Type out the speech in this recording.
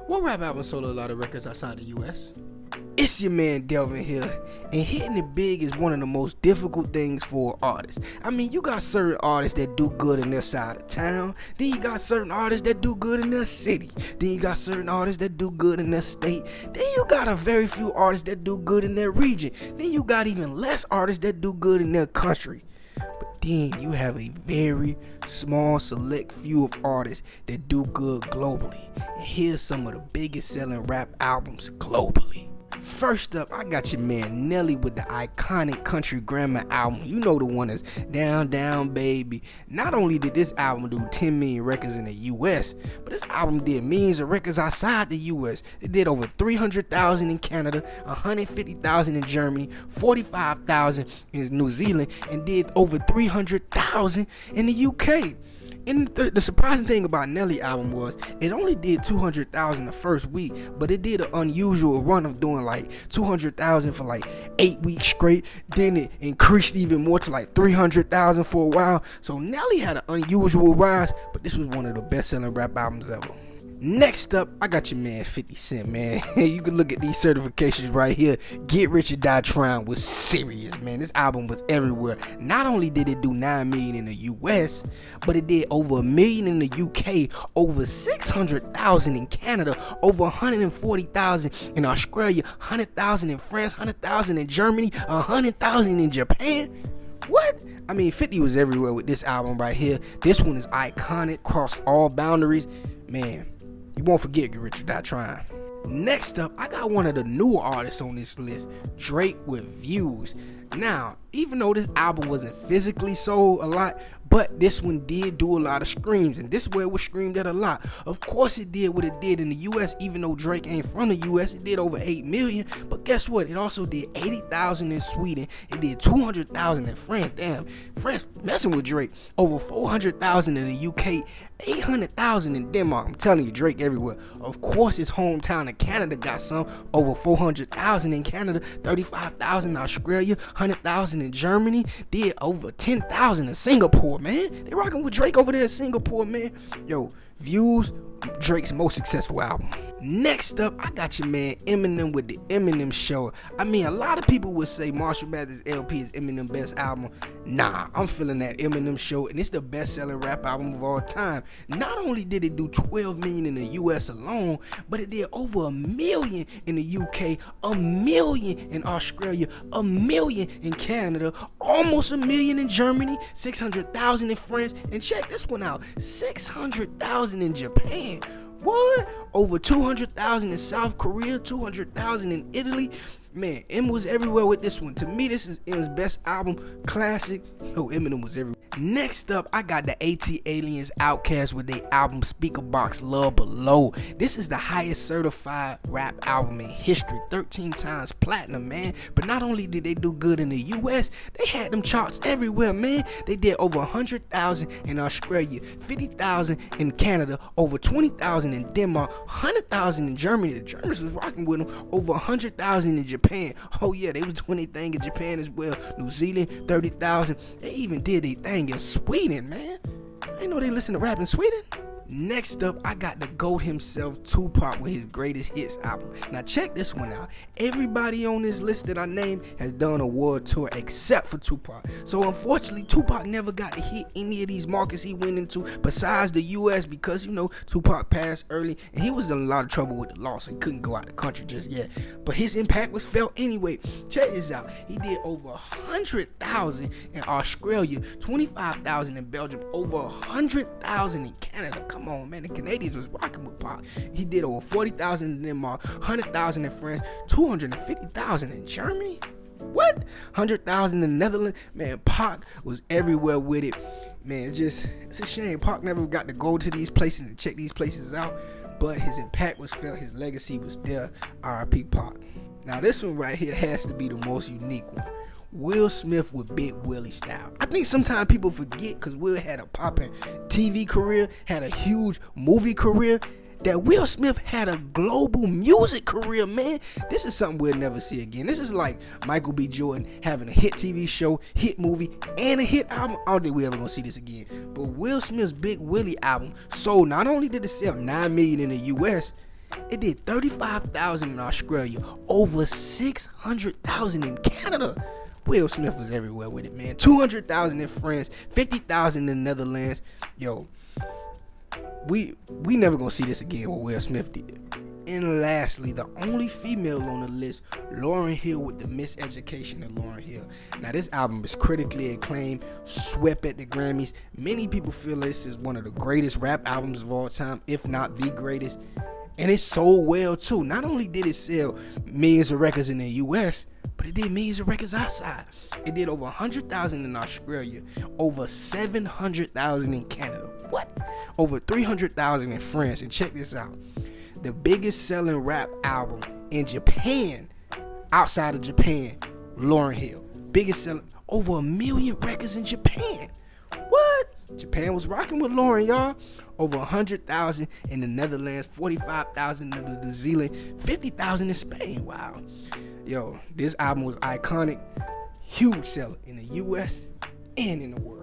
What rap album sold a lot of records outside the US? It's your man Delvin here, and hitting it big is one of the most difficult things for an artist. I mean, you got certain artists that do good in their side of town, then you got certain artists that do good in their city, then you got certain artists that do good in their state, then you got a very few artists that do good in their region, then you got even less artists that do good in their country. But then you have a very small select few of artists that do good globally. And here's some of the biggest selling rap albums globally. First up, I got your man Nelly with the iconic Country Grammar album. You know, the one that's Down Down Baby. Not only did this album do 10 million records in the US, but this album did millions of records outside the US. It did over 300,000 in Canada, 150,000 in Germany, 45,000 in New Zealand, and did over 300,000 in the UK. And the surprising thing about Nelly album was it only did 200,000 the first week, but it did an unusual run of doing like 200,000 for like 8 weeks straight. Then it increased even more to like 300,000 for a while. So Nelly had an unusual rise, but this was one of the best selling rap albums ever. Next up, I got your man 50 Cent, man. You can look at these certifications right here. Get Rich or Die Trying was serious, man. This album was everywhere. Not only did it do 9 million in the US, but it did over 1 million in the UK, over 600,000 in Canada, over 140,000 in Australia, 100,000 in France, 100,000 in Germany, 100,000 in Japan. What? I mean, 50 was everywhere with this album right here. This one is iconic, crossed all boundaries. Man, you won't forget Get Rich or Die Trying. Next up, I got one of the newer artists on this list, Drake with Views. Now, even though this album wasn't physically sold a lot, but this one did do a lot of streams, and this is where it was streamed at a lot. Of course it did what it did in the US, even though Drake ain't from the US. It did over 8 million, but guess what? It also did 80,000 in Sweden. It did 200,000 in France. Damn, France messing with Drake. Over 400,000 in the UK, 800,000 in Denmark. I'm telling you, Drake everywhere. Of course his hometown of Canada got some. Over 400,000 in Canada, 35,000 in Australia, 100,000 in Germany. Did over 10,000 in Singapore, man. They rocking with Drake over there in Singapore, man. Yo, Views, Drake's most successful album. Next up, I got your man Eminem with the Eminem Show. I mean, a lot of people would say Marshall Mathers LP is Eminem's best album. Nah, I'm feeling that Eminem Show, and it's the best selling rap album of all time. Not only did it do 12 million in the US alone, but it did over 1 million in the UK, 1 million in Australia, 1 million in Canada, almost 1 million in Germany, 600,000 in France, and check this one out, 600,000 in Japan. What? Over 200,000 in South Korea, 200,000 in Italy. Man, M was everywhere with this one. To me, this is M's best album, classic. Yo, Eminem was everywhere. Next up, I got the ATLiens Outkast with their album Speakerboxxx Love Below. This is the highest certified rap album in history, 13 times platinum, man. But not only did they do good in the US, they had them charts everywhere, man. They did over 100,000 in Australia, 50,000 in Canada, over 20,000 in Denmark, 100,000 in Germany. The Germans was rocking with them. Over 100,000 in Japan. Oh yeah, they was doing their thing in Japan as well. New Zealand, 30,000. They even did their thing in Sweden, man. I didn't know they listen to rap in Sweden. Next up, I got the GOAT himself, Tupac, with his Greatest Hits album. Now check this one out. Everybody on this list that I named has done a world tour except for Tupac. So unfortunately, Tupac never got to hit any of these markets he went into besides the US because, you know, Tupac passed early and he was in a lot of trouble with the law, so he couldn't go out the country just yet. But his impact was felt anyway. Check this out. He did over 100,000 in Australia, 25,000 in Belgium, over 100,000 in Canada. Come on, man, the Canadians was rocking with Pac. He did over 40,000 in Denmark, 100,000 in France, 250,000 in Germany. What? 100,000 in the Netherlands. Man, Pac was everywhere with it. Man, it's a shame Pac never got to go to these places and check these places out. But his impact was felt, his legacy was there. R.I.P. Pac. Now this one right here has to be the most unique one. Will Smith with Big Willie Style. I think sometimes people forget because Will had a poppin' TV career, had a huge movie career, that Will Smith had a global music career, man. This is something we'll never see again. This is like Michael B. Jordan having a hit TV show, hit movie, and a hit album. I don't think we ever gonna see this again. But Will Smith's Big Willie album sold, not only did it sell 9 million in the US, it did 35,000 in Australia, over 600,000 in Canada. Will Smith was everywhere with it, man. 200,000 in France, 50,000 in the Netherlands. Yo, we never gonna see this again, what Will Smith did. And lastly, the only female on the list, Lauryn Hill with The Miseducation of Lauryn Hill. Now, this album is critically acclaimed, swept at the Grammys. Many people feel this is one of the greatest rap albums of all time, if not the greatest. And it sold well too. Not only did it sell millions of records in the US, but it did millions of records outside. It did over 100,000 in Australia, over 700,000 in Canada. What? Over 300,000 in France. And check this out. The biggest selling rap album in Japan, outside of Japan, Lauryn Hill. Biggest selling, over 1 million records in Japan. What? Japan was rocking with Lauryn, y'all. Over 100,000 in the Netherlands, 45,000 in New Zealand, 50,000 in Spain. Wow. Yo, this album was iconic. Huge seller in the US and in the world.